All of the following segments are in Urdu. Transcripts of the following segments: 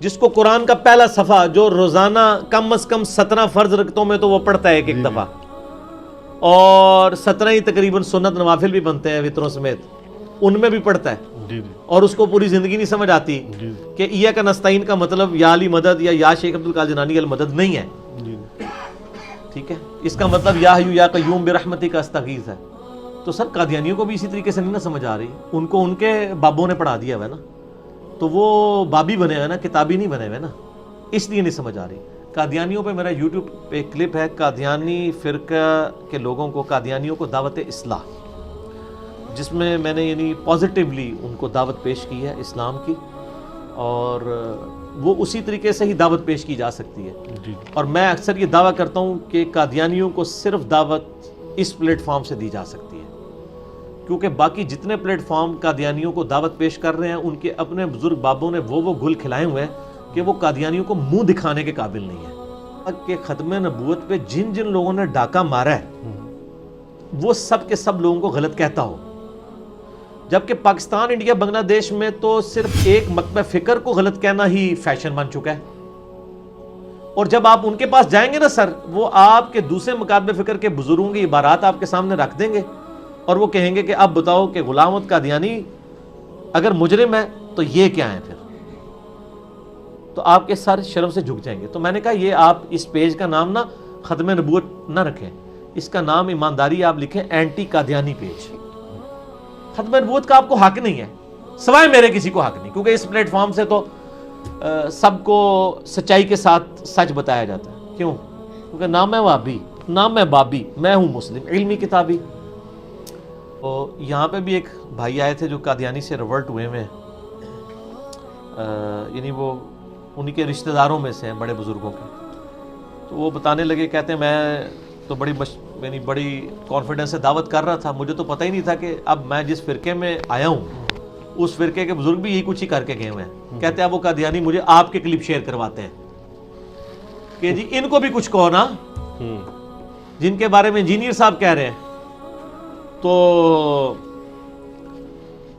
جس کو قرآن کا پہلا صفحہ جو روزانہ کم از کم 17 فرض رکعتوں میں تو وہ پڑھتا ہے ایک دفعہ، اور 17 ہی تقریباً سنت نوافل بھی بنتے ہیں وطروں سمیت، ان میں بھی پڑھتا ہے، اور اس کو پوری زندگی نہیں سمجھ آتی کہ ایاک نستعین کا مطلب یا علی مدد یا شیخ عبد القادر جیلانی المدد نہیں ہے، ٹھیک ہے، اس کا مطلب یا حیو یا قیوم برحمتک استغیث ہے۔ تو سر قادیانیوں کو بھی اسی طریقے سے نہیں نہ سمجھ آ رہی، ان کو ان کے بابوں نے پڑھا دیا ہوا ہے نا، تو وہ بابی بنے ہوئے نا، کتابی نہیں بنے ہوئے نا، اس لیے نہیں سمجھ آ رہی۔ قادیانیوں پہ میرا یوٹیوب پہ ایک کلپ ہے، قادیانی فرقہ کے لوگوں کو، قادیانیوں کو دعوت اصلاح، جس میں میں نے یعنی پازیٹیولی ان کو دعوت پیش کی ہے اسلام کی، اور وہ اسی طریقے سے ہی دعوت پیش کی جا سکتی ہے۔ اور میں اکثر یہ دعویٰ کرتا ہوں کہ قادیانیوں کو صرف دعوت اس پلیٹ فارم سے دی جا سکتی ہے، کیونکہ باقی جتنے پلیٹ فارم قادیانیوں کو دعوت پیش کر رہے ہیں، ان کے اپنے بزرگ بابوں نے وہ گل کھلائے ہوئے ہیں کہ وہ قادیانیوں کو منہ دکھانے کے قابل نہیں ہے۔ کہ ختم نبوت پہ جن جن لوگوں نے ڈاکہ مارا ہے وہ سب کے سب لوگوں کو غلط کہتا ہو، جبکہ پاکستان، انڈیا، بنگلہ دیش میں تو صرف ایک مکتبہ فکر کو غلط کہنا ہی فیشن بن چکا ہے، اور جب آپ ان کے پاس جائیں گے نا سر، وہ آپ کے دوسرے مکاتب فکر کے بزرگوں کی عبارات آپ کے سامنے رکھ دیں گے، اور وہ کہیں گے کہ اب بتاؤ کہ غلام احمد قادیانی اگر مجرم ہے تو یہ کیا ہے پھر، تو آپ کے سر شرم سے جھک جائیں گے۔ تو میں نے کہا یہ آپ اس پیج کا نام نا ختم نبوت نہ رکھیں، اس کا نام ایمانداری آپ لکھیں اینٹی قادیانی پیج۔ ختم نبوت کا آپ کو حق نہیں ہے، سوائے میرے کسی کو حق نہیں، کیونکہ اس پلیٹ فارم سے تو سب کو سچائی کے ساتھ سچ بتایا جاتا ہے۔ کیوں؟ کیونکہ نہ میں وہابی، نہ میں بابی، میں ہوں مسلم علمی کتابی۔ تو یہاں پہ بھی ایک بھائی آئے تھے جو قادیانی سے ریورٹ ہوئے ہیں، یعنی وہ انہی کے رشتہ داروں میں سے ہیں، بڑے بزرگوں کے۔ تو وہ بتانے لگے، کہتے ہیں میں تو یعنی بڑی کانفیڈنس سے دعوت کر رہا تھا، مجھے تو پتہ ہی نہیں تھا کہ اب میں جس فرقے میں آیا ہوں اس فرقے کے بزرگ بھی یہی کچھ ہی کر کے گئے ہوئے ہیں۔ کہتے ہیں اب وہ قادیانی مجھے آپ کے کلپ شیئر کرواتے ہیں کہ جی ان کو بھی کچھ کہو نا، جن کے بارے میں انجینئر صاحب کہہ رہے ہیں۔ تو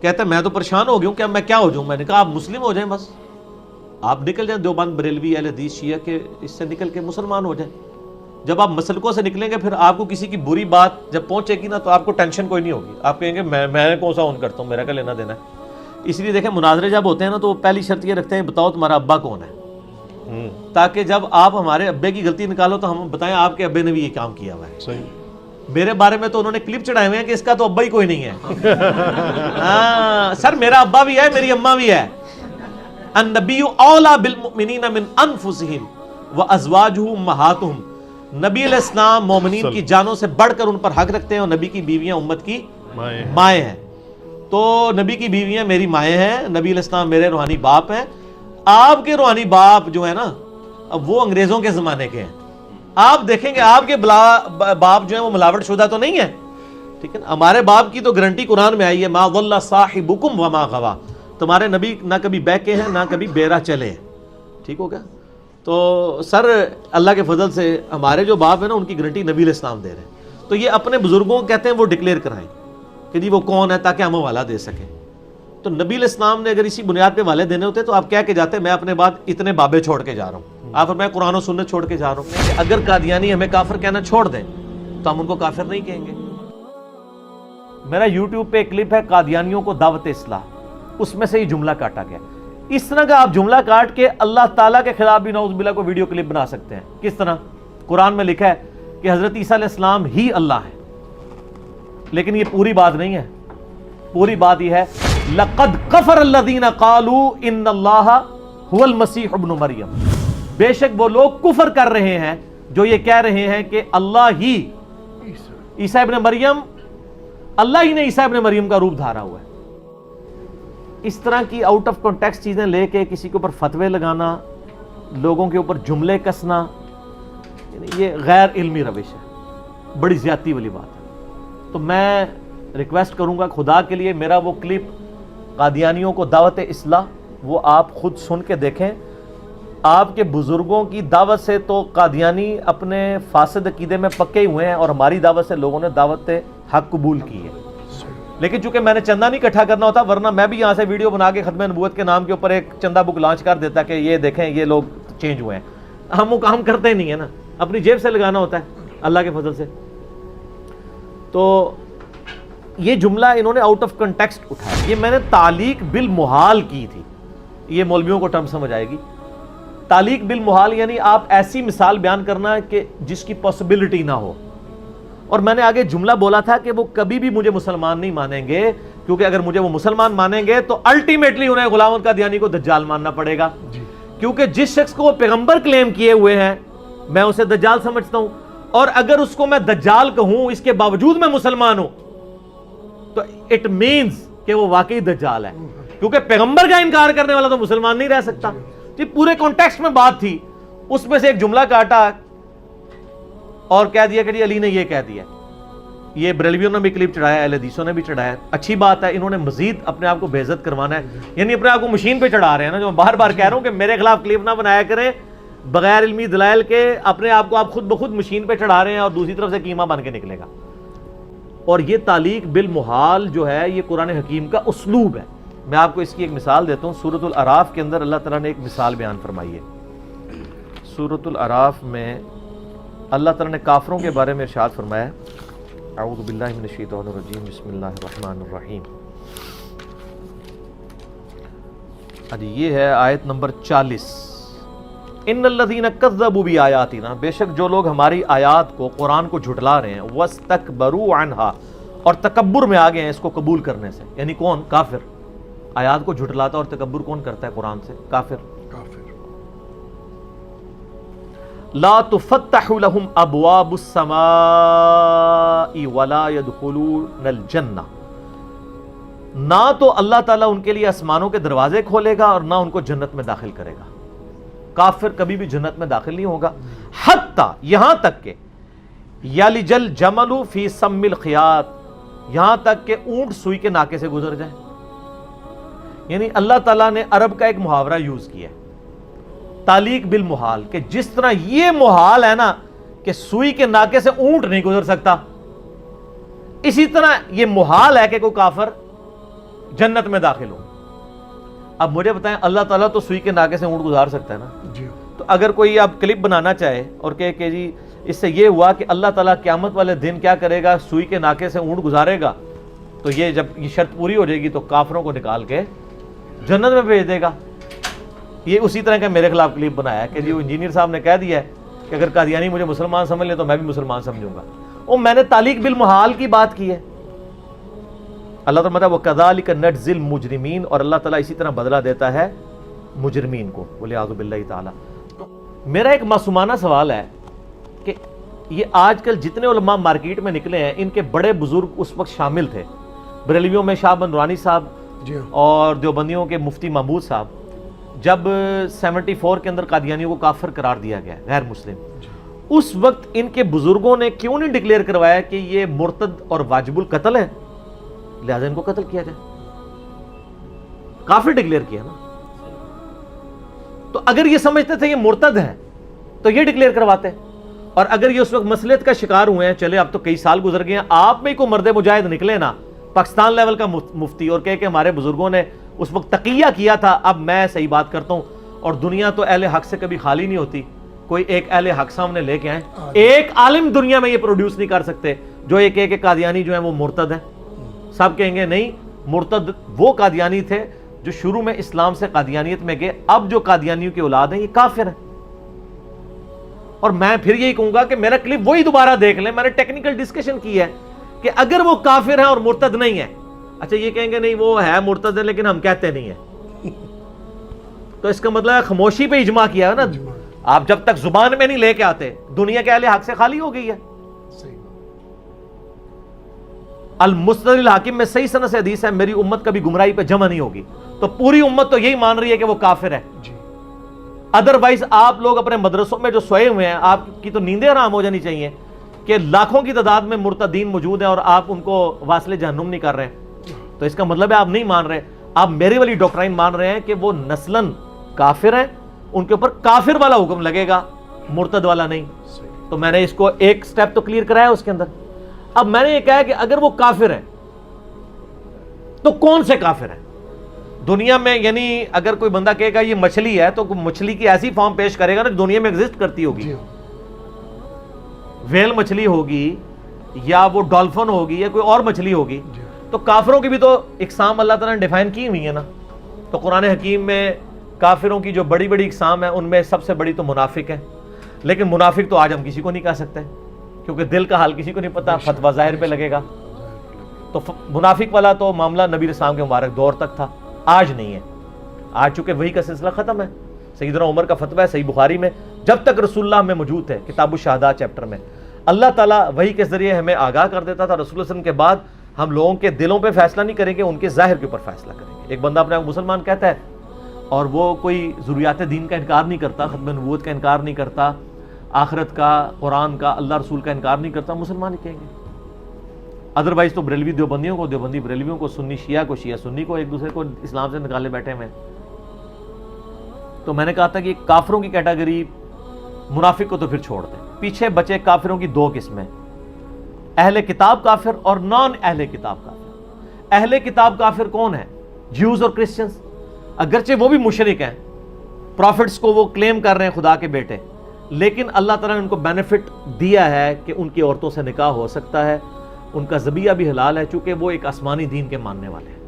کہتے ہیں میں تو پریشان ہو گیا ہوں کہ اب میں کیا ہو جاؤں۔ میں نے کہا آپ مسلم ہو جائیں، بس آپ نکل جائیں دیوبند، بریلوی، اہل حدیث، شیعہ کے اس سے نکل کے مسلمان ہو جائیں۔ جب آپ مسلکوں سے نکلیں گے پھر آپ کو کسی کی بری بات جب پہنچے گی نا تو آپ کو ٹینشن کوئی نہیں ہوگی، آپ کہیں گے میں کون سا اون کرتا ہوں، میرا کیا لینا دینا ہے۔ اس لیے دیکھیں مناظرے جب ہوتے ہیں نا تو وہ پہلی شرط یہ رکھتے ہیں بتاؤ تمہارا ابا کون ہے، تاکہ جب آپ ہمارے ابے کی غلطی نکالو تو ہم بتائیں آپ کے ابے نے بھی یہ کام کیا ہوا ہے۔ صحیح۔ میرے بارے میں تو انہوں نے کلپ چڑھائے ہوئے ہیں کہ اس کا تو ابا ہی کوئی نہیں ہے۔ ہاں سر میرا ابا بھی ہے، میری اماں بھی ہے۔ النبی اولیٰ بالمؤمنین من انفسہم وازواجہ امہاتہم، نبی علیہ السلام مومنین کی جانوں سے بڑھ کر ان پر حق رکھتے ہیں، اور نبی کی بیویاں امت کی مائیں ہیں۔ تو نبی کی بیویاں میری مائیں ہیں، نبی علیہ السلام میرے روحانی باپ ہیں۔ آپ کے روحانی باپ جو ہے نا اب وہ انگریزوں کے زمانے کے ہیں، آپ دیکھیں گے آپ کے باپ جو ہیں وہ ملاوٹ شدہ تو نہیں ہے، ٹھیک ہے نا۔ ہمارے باپ کی تو گارنٹی قرآن میں آئی ہے، ما ضل صاحبکم وما غوا، تمہارے نبی نہ کبھی بہکے ہیں نہ کبھی بیرا چلے ہیں، ٹھیک ہو گیا۔ تو سر اللہ کے فضل سے ہمارے جو باپ ہیں نا ان کی گارنٹی نبی علیہ السلام دے رہے ہیں، تو یہ اپنے بزرگوں کو کہتے ہیں وہ ڈکلیئر کرائیں کہ جی وہ کون ہے تاکہ ہم حوالہ دے سکیں۔ تو نبی علیہ السلام نے اگر اسی بنیاد پہ حوالے دینے ہوتے تو آپ کہہ کے جاتے میں اپنے بعد اتنے بابے چھوڑ کے جا رہا ہوں، آپ اور میں قرآن و سنت چھوڑ کے جا رہا ہوں کہ اگر قادیانی ہمیں کافر کہنا چھوڑ دیں تو ہم ان کو کافر نہیں کہیں گے۔ میرا یوٹیوب پہ ایک کلپ ہے قادیانیوں کو دعوت اصلاح، اس میں سے یہ جملہ کاٹا گیا۔ اس طرح کا آپ جملہ کاٹ کے اللہ تعالیٰ کے خلاف بھی نعوذ باللہ کو ویڈیو کلپ بنا سکتے ہیں۔ کس طرح؟ قرآن میں لکھا ہے کہ حضرت عیسیٰ علیہ السلام ہی اللہ ہے، لیکن یہ پوری بات نہیں ہے۔ پوری بات یہ ہے لَقَدْ كَفَرَ الَّذِينَ قَالُوا إِنَّ اللَّهَ هُوَ الْمَسِيحُ ابْنُ مَرْيَم، بے شک وہ لوگ کفر کر رہے ہیں جو یہ کہہ رہے ہیں کہ اللہ ہی عیسیٰ ابن مریم، اللہ ہی نے عیسیٰ ابن مریم کا روپ دھارا ہوا ہے۔ اس طرح کی آؤٹ آف کانٹیکسٹ چیزیں لے کے کسی کے اوپر فتوے لگانا، لوگوں کے اوپر جملے کسنا، یہ غیر علمی روش ہے، بڑی زیادتی والی بات ہے۔ تو میں ریکویسٹ کروں گا خدا کے لیے میرا وہ کلپ قادیانیوں کو دعوت اصلاح وہ آپ خود سن کے دیکھیں۔ آپ کے بزرگوں کی دعوت سے تو قادیانی اپنے فاسد عقیدے میں پکے ہوئے ہیں، اور ہماری دعوت سے لوگوں نے دعوت حق قبول کی ہے۔ لیکن چونکہ میں نے چندہ نہیں اکٹھا کرنا ہوتا، ورنہ میں بھی یہاں سے ویڈیو بنا کے ختم نبوت کے نام کے اوپر ایک چندہ بک لانچ کر دیتا کہ یہ دیکھیں یہ لوگ چینج ہوئے ہیں۔ ہم وہ کام کرتے نہیں ہیں نا، اپنی جیب سے لگانا ہوتا ہے اللہ کے فضل سے۔ تو یہ جملہ انہوں نے آؤٹ آف کنٹیکسٹ اٹھایا، یہ میں نے تعلیق بالمحال کی تھی، یہ مولویوں کو ٹرم سمجھ آئے گی۔ تعلیق بالمحال یعنی آپ ایسی مثال بیان کرنا کہ جس کی پاسبلٹی نہ ہو، اور میں نے آگے جملہ بولا تھا کہ وہ کبھی بھی مجھے مسلمان نہیں مانیں گے، کیونکہ اگر مجھے وہ مسلمان مانیں گے تو الٹیمیٹلی انہیں غلام احمد قادیانی کو دجال ماننا پڑے گا، کیونکہ جس شخص کو وہ پیغمبر کلیم کیے ہوئے ہیں میں اسے دجال سمجھتا ہوں، اور اگر اس کو میں دجال کہوں اس کے باوجود میں مسلمان ہوں تو اٹ مینز کہ وہ واقعی دجال ہے، کیونکہ پیغمبر کا انکار کرنے والا تو مسلمان نہیں رہ سکتا۔ جی پورے کانٹیکسٹ میں بات تھی، اس میں سے ایک جملہ کاٹا اور کہہ دیا کہ جی علی نے یہ کہہ دیا۔ یہ بریلویوں نے بھی کلپ چڑھایا، اہل حدیثوں نے بھی چڑھایا، اچھی بات ہے، انہوں نے مزید اپنے آپ کو بے عزت کروانا ہے، یعنی اپنے آپ کو مشین پہ چڑھا رہے ہیں نا، جو میں بار بار کہہ رہا ہوں کہ میرے خلاف کلپ نہ بنایا کریں بغیر علمی دلائل کے، اپنے آپ کو آپ خود بخود مشین پہ چڑھا رہے ہیں اور دوسری طرف سے قیمہ بن کے نکلے گا۔ اور یہ تعلیق بالمحال جو ہے یہ قرآن حکیم کا اسلوب ہے۔ میں آپ کو اس کی ایک مثال دیتا ہوں، سورۃ الاعراف کے اندر اللہ تعالیٰ نے ایک مثال بیان فرمائی ہے۔ سورۃ الاعراف میں اللہ تعالیٰ نے کافروں کے بارے میں ارشاد فرمایا ہے، اعوذ باللہ من الشیطان الرجیم، بسم اللہ الرحمن الرحیم۔ یہ ہے آیت نمبر 40۔ ان الذین کذبوا بآیاتنا، بے شک جو لوگ ہماری آیات کو، قرآن کو جھٹلا رہے ہیں، واستکبروا عنہا، اور تکبر میں آگے ہیں اس کو قبول کرنے سے، یعنی کون؟ کافر۔ آیات کو جھٹلاتا اور تکبر کون کرتا ہے قرآن سے؟ کافر۔ لا تفتح لهم ابواب السماء ولا يدخلون الجنہ، نہ تو اللہ تعالیٰ ان کے لیے آسمانوں کے دروازے کھولے گا اور نہ ان کو جنت میں داخل کرے گا۔ کافر کبھی بھی جنت میں داخل نہیں ہوگا، حتی یہاں تک کہ یلج الجمل فی سم الخیاط، یہاں تک کہ اونٹ سوئی کے ناکے سے گزر جائے۔ یعنی اللہ تعالیٰ نے عرب کا ایک محاورہ یوز کیا ہے، تعلیق بالمحال، کہ جس طرح یہ محال ہے نا کہ سوئی کے ناکے سے اونٹ نہیں گزر سکتا، اسی طرح یہ محال ہے کہ کوئی کافر جنت میں داخل ہو۔ اب مجھے بتائیں اللہ تعالیٰ تو سوئی کے ناکے سے اونٹ گزار سکتا ہے نا جی، تو اگر کوئی اب کلپ بنانا چاہے اور کہے کہ جی اس سے یہ ہوا کہ اللہ تعالیٰ قیامت والے دن کیا کرے گا، سوئی کے ناکے سے اونٹ گزارے گا، تو یہ جب یہ شرط پوری ہو جائے گی تو کافروں کو نکال کے جنت میں بھیج دے گا۔ یہ اسی طرح کا میرے خلاف کلپ بنایا کہ جی وہ انجینئر صاحب نے کہہ دیا ہے کہ اگر قادیانی مجھے مسلمان سمجھ لے تو میں بھی مسلمان سمجھوں گا، اور میں نے تعلیق بالمحال کی بات کی ہے۔ اللہ تعالیٰ مطلب وَكَذَلِكَ نَجْزِي الْمُجْرِمِينَ، اور اللہ تعالیٰ اسی طرح بدلہ دیتا ہے مجرمین کو، وَلِعِيَاذُ بِاللَّهِ تعالیٰ۔ تو میرا ایک معصومانہ سوال ہے کہ یہ آج کل جتنے علماء مارکیٹ میں نکلے ہیں ان کے بڑے بزرگ اس وقت شامل تھے، بریلویوں میں شاہ بند نورانی صاحب اور دیوبندیوں کے مفتی محمود صاحب، جب 74 کے اندر قادیانیوں کو کافر قرار دیا گیا غیر مسلم، اس وقت ان کے بزرگوں نے کیوں نہیں ڈکلیئر کروایا کہ یہ مرتد اور واجب القتل ہے، لہذا ان کو قتل کیا جائے؟ کافر ڈکلیئر کیا نا۔ تو اگر یہ سمجھتے تھے یہ مرتد ہے تو یہ ڈکلیئر کرواتے، اور اگر یہ اس وقت مصلحت کا شکار ہوئے ہیں، چلے اب تو کئی سال گزر گئے ہیں، آپ میں کوئی مرد مجاہد نکلے نا پاکستان لیول کا مفتی اور کہے کہ ہمارے بزرگوں نے اس وقت تقیہ کیا تھا، اب میں صحیح بات کرتا ہوں، اور دنیا تو اہل حق سے کبھی خالی نہیں ہوتی، کوئی ایک اہل حق سامنے لے کے آئیں، ایک عالم دنیا میں یہ پروڈیوس نہیں کر سکتے جو یہ کہے کہ قادیانی جو ہیں وہ مرتد ہیں۔ سب کہیں گے نہیں، مرتد وہ قادیانی تھے جو شروع میں اسلام سے قادیانیت میں گئے، اب جو قادیانیوں کی اولاد ہیں یہ کافر ہیں۔ اور میں پھر یہی کہوں گا کہ میرا کلپ وہی دوبارہ دیکھ لیں، میں نے ٹیکنیکل ڈسکشن کی ہے کہ اگر وہ کافر ہیں اور مرتد نہیں ہے، اچھا یہ کہیں گے نہیں وہ ہے مرتد ہے لیکن ہم کہتے نہیں ہیں، تو اس کا مطلب ہے خاموشی پہ اجماع کیا ہے نا، آپ جب تک زبان میں نہیں لے کے آتے دنیا کے اہل حق سے خالی ہو گئی ہے۔ المستدرک الحاکم میں صحیح سند سے حدیث ہے میری امت کبھی گمراہی پہ جمع نہیں ہوگی، تو پوری امت تو یہی مان رہی ہے کہ وہ کافر ہے۔ ادروائز آپ لوگ اپنے مدرسوں میں جو سوئے ہوئے ہیں، آپ کی تو نیندیں حرام ہو جانی چاہیے کہ لاکھوں کی تعداد میں مرتدین موجود ہیں اور آپ ان کو واصل جہنم نہیں کر رہے ہیں، تو اس کا مطلب ہے آپ نہیں مان رہے، آپ میری والی ڈاکٹرائن مان رہے ہیں کہ وہ نسلاً کافر ہیں، ان کے اوپر کافر والا حکم لگے گا، مرتد والا نہیں۔ تو میں نے اس کو ایک سٹیپ تو کلیئر کرایا اس کے اندر۔ اب میں نے یہ کہا کہ اگر وہ کافر ہیں تو کون سے کافر ہیں دنیا میں؟ یعنی اگر کوئی بندہ کہے گا یہ مچھلی ہے تو مچھلی کی ایسی فارم پیش کرے گا نا دنیا میں ایگزسٹ کرتی ہوگی، ویل مچھلی ہوگی یا وہ ڈالفن ہوگی یا کوئی اور مچھلی ہوگی، تو کافروں کی بھی تو اقسام اللہ تعالیٰ نے ڈیفائن کی ہوئی ہے نا. تو قرآن حکیم میں کافروں کی جو بڑی بڑی اقسام ہیں ان میں سب سے بڑی تو منافق ہے. لیکن منافق تو آج ہم کسی کو نہیں کہہ سکتے کیونکہ دل کا حال کسی کو نہیں پتا، فتویٰ ظاہر پہ لگے گا. تو منافق والا تو معاملہ نبی علیہ السلام کے مبارک دور تک تھا، آج نہیں ہے. آج چونکہ وحی کا سلسلہ ختم ہے. سیدنا عمر کا فتویٰ ہے صحیح بخاری میں، جب تک رسول اللہ میں موجود ہے کتاب الشہادات چیپٹر میں، اللہ تعالیٰ وحی کے ذریعے ہمیں آگاہ کر دیتا تھا. رسول اللہ علیہ وسلم کے بعد ہم لوگوں کے دلوں پہ فیصلہ نہیں کریں گے، ان کے ظاہر کے اوپر فیصلہ کریں گے. ایک بندہ اپنے آپ مسلمان کہتا ہے اور وہ کوئی ضروریات دین کا انکار نہیں کرتا، ختم نبوت کا انکار نہیں کرتا، آخرت کا، قرآن کا، اللہ رسول کا انکار نہیں کرتا، مسلمان ہی کہیں گے. ادروائز تو بریلوی دیوبندیوں کو، دیوبندی بریلویوں کو، سنی شیعہ کو، شیعہ سنی کو ایک دوسرے کو اسلام سے نکالے بیٹھے ہوئے. تو میں نے کہا تھا کہ کافروں کی کیٹیگری، منافق کو تو پھر چھوڑ دیں. پیچھے بچے کافروں کی دو قسمیں، اہل کتاب کافر اور نان اہل کتاب کافر. اہل کتاب کافر کون ہے؟ جیوز اور کرسچنز. اگرچہ وہ بھی مشرک ہیں، پروفٹس کو وہ کلیم کر رہے ہیں خدا کے بیٹے، لیکن اللہ تعالیٰ نے ان کو بینیفٹ دیا ہے کہ ان کی عورتوں سے نکاح ہو سکتا ہے، ان کا ذبیحہ بھی حلال ہے چونکہ وہ ایک آسمانی دین کے ماننے والے ہیں.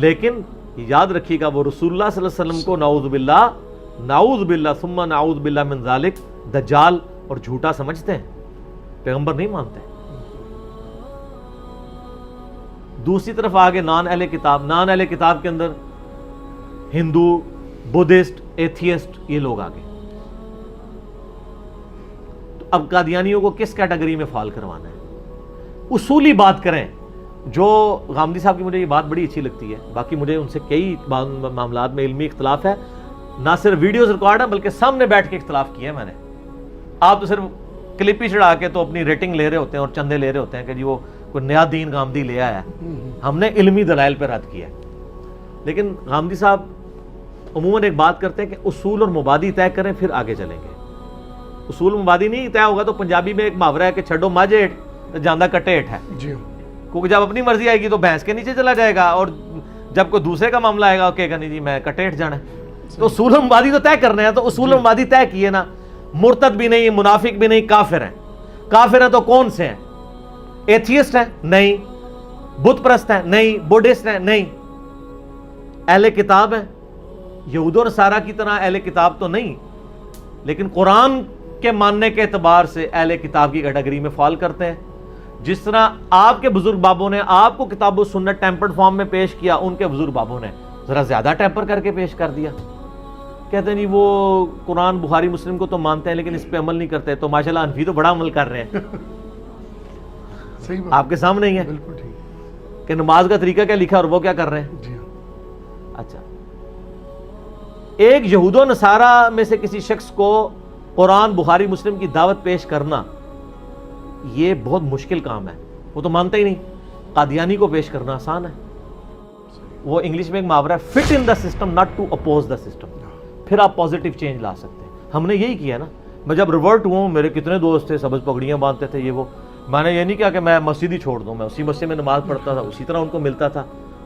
لیکن یاد رکھیے گا وہ رسول اللہ صلی اللہ علیہ وسلم کو نعوذ باللہ ثم نعوذ باللہ من ذالک دجال اور جھوٹا سمجھتے ہیں، پیغمبر نہیں مانتے. دوسری طرف آگے نان اہل کتاب. نان اہل کتاب کے اندر ہندو، بدھسٹ، ایتھیسٹ، یہ لوگ آگے. تو اب قادیانیوں کو کس کیٹیگری میں فال کروانا ہے؟ اصولی بات کریں. جو غامدی صاحب کی مجھے یہ بات بڑی اچھی لگتی ہے، باقی مجھے ان سے کئی معاملات میں علمی اختلاف ہے، نہ صرف ویڈیوز ریکارڈ ہے بلکہ سامنے بیٹھ کے اختلاف کیا ہے میں نے. آپ تو صرف کلپ ہی چڑھا کے تو اپنی ریٹنگ لے رہے ہوتے ہیں اور چندے لے رہے ہوتے ہیں کہ جی وہ کوئی نیا دین غامدی لے آیا ہے. ہم نے علمی دلائل پہ رد کیا ہے. لیکن غامدی صاحب عموماً ایک بات کرتے ہیں کہ اصول اور مبادی طے کریں پھر آگے چلیں گے. اصول مبادی نہیں طے ہوگا تو پنجابی میں ایک محاورہ ہے کہ چھڈو مجھ ہیٹ جاندہ کٹے ہیٹ ہے. کیونکہ جب اپنی مرضی آئے گی تو بھینس کے نیچے چلا جائے گا، اور جب کوئی دوسرے کا معاملہ آئے گا کہے گا نہیں جی میں کٹے ہیٹ جانا ہے. تو اصول و مبادی تو طے کرنے ہیں، تو اصول و مبادی طے کیے نا. مرتد بھی نہیں، منافق بھی نہیں، کافر ہیں. کافر ہیں تو کون سے ہیں؟ ایتھیسٹ ہیں؟ نہیں. بت پرست ہیں؟ نہیں. بودھسٹ ہیں؟ نہیں. اہل کتاب ہیں، یہود و نصارہ کی طرح اہل کتاب تو نہیں، لیکن قرآن کے ماننے کے اعتبار سے اہل کتاب کی کیٹیگری میں فال کرتے ہیں. جس طرح آپ کے بزرگ بابوں نے آپ کو کتاب و سنت ٹیمپرڈ فارم میں پیش کیا، ان کے بزرگ بابوں نے ذرا زیادہ ٹیمپر کر کے پیش کر دیا. کہتے ہیں نہیں وہ قرآن بخاری مسلم کو تو مانتے ہیں لیکن اس پہ عمل نہیں کرتے. تو ماشاءاللہ انفی تو بڑا عمل کر رہے ہیں. آپ کے سامنے ہی ہے کہ نماز کا طریقہ کیا لکھا اور وہ کیا کر رہے ہیں. اچھا، ایک یہود و نصارہ میں سے کسی شخص کو قرآن بخاری مسلم کی دعوت پیش کرنا یہ بہت مشکل کام ہے. وہ تو مانتے ہی نہیں. قادیانی کو پیش کرنا آسان ہے. وہ انگلش میں ایک محاورہ ہے fit in the system not to oppose the system. پھر آپ پازیٹیو چینج لا سکتے ہیں. ہم نے یہی کیا نا. میں جب ریورٹ ہوں، میرے کتنے دوست تھے سبز پگڑیاں باندھتے تھے، یہ وہ، میں نے یہ نہیں کہا کہ میں مسجد ہی چھوڑ دوں، میں اسی مسجد میں نماز پڑھتا تھا، اسی طرح ان کو ملتا تھا،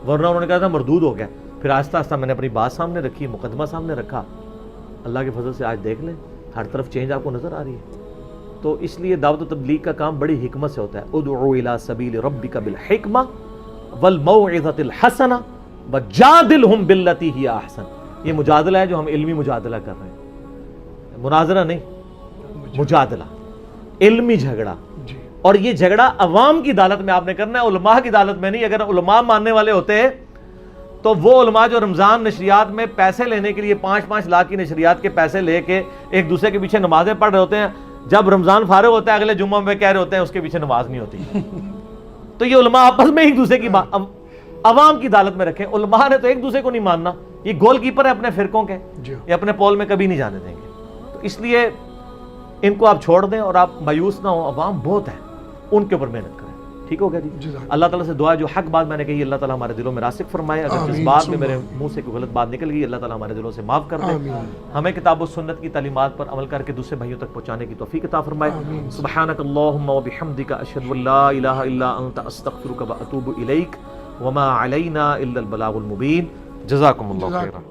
ورنہ انہوں نے کہا تھا مردود ہو گیا. پھر آہستہ آہستہ میں نے اپنی بات سامنے رکھی، مقدمہ سامنے رکھا. اللہ کے فضل سے آج دیکھ لیں ہر طرف چینج آپ کو نظر آ رہی ہے. تو اس لیے دعوت و تبلیغ کا کام بڑی حکمت سے ہوتا ہے. ادعو الی سبیل ربک بالحکمہ والموعظۃ الحسنہ وجادلہم باللتی ہی احسن. یہ مجادلہ ہے جو ہم علمی مجادلہ کر رہے ہیں، مناظرہ نہیں، مجادلہ، علمی جھگڑا. اور یہ جھگڑا عوام کی عدالت میں آپ نے کرنا ہے، علماء کی عدالت میں نہیں. اگر علماء ماننے والے ہوتے تو وہ علماء جو رمضان نشریات میں پیسے لینے کے لیے 5-5 لاکھ کی نشریات کے پیسے لے کے ایک دوسرے کے پیچھے نمازیں پڑھ رہے ہوتے ہیں، جب رمضان فارغ ہوتا ہے اگلے جمعہ میں کہہ رہے ہوتے ہیں اس کے پیچھے نماز نہیں ہوتی. تو یہ علماء آپس میں ایک دوسرے کی عوام کی عدالت میں رکھیں. علماء نے تو ایک دوسرے کو نہیں ماننا. یہ گول کیپر ہے اپنے فرقوں کے، یہ اپنے پول میں کبھی نہیں جانے دیں گے. تو اس لیے ان کو آپ چھوڑ دیں اور آپ مایوس نہ ہوں. عوام بہت ہے، ان کے اوپر محنت کریں. ٹھیک ہو گیا جی. اللہ تعالیٰ سے دعا جو حق بات میں نے کہی اللہ تعالیٰ ہمارے دلوں میں راسخ فرمائے. اگر جس بات میں میرے منہ سے کوئی غلط بات نکل گئی اللہ تعالیٰ ہمارے دلوں سے معاف کر دے. ہمیں کتاب و سنت کی تعلیمات پر عمل کر کے دوسرے بھائیوں تک پہنچانے کی توفیق عطا فرمائے. سبحانک اللہم و بحمدک اشہد ان لا الہ الا انت استغفرک و اتوب الیک وما علینا الا البلاغ المبین. جزاکم اللہ خیرا.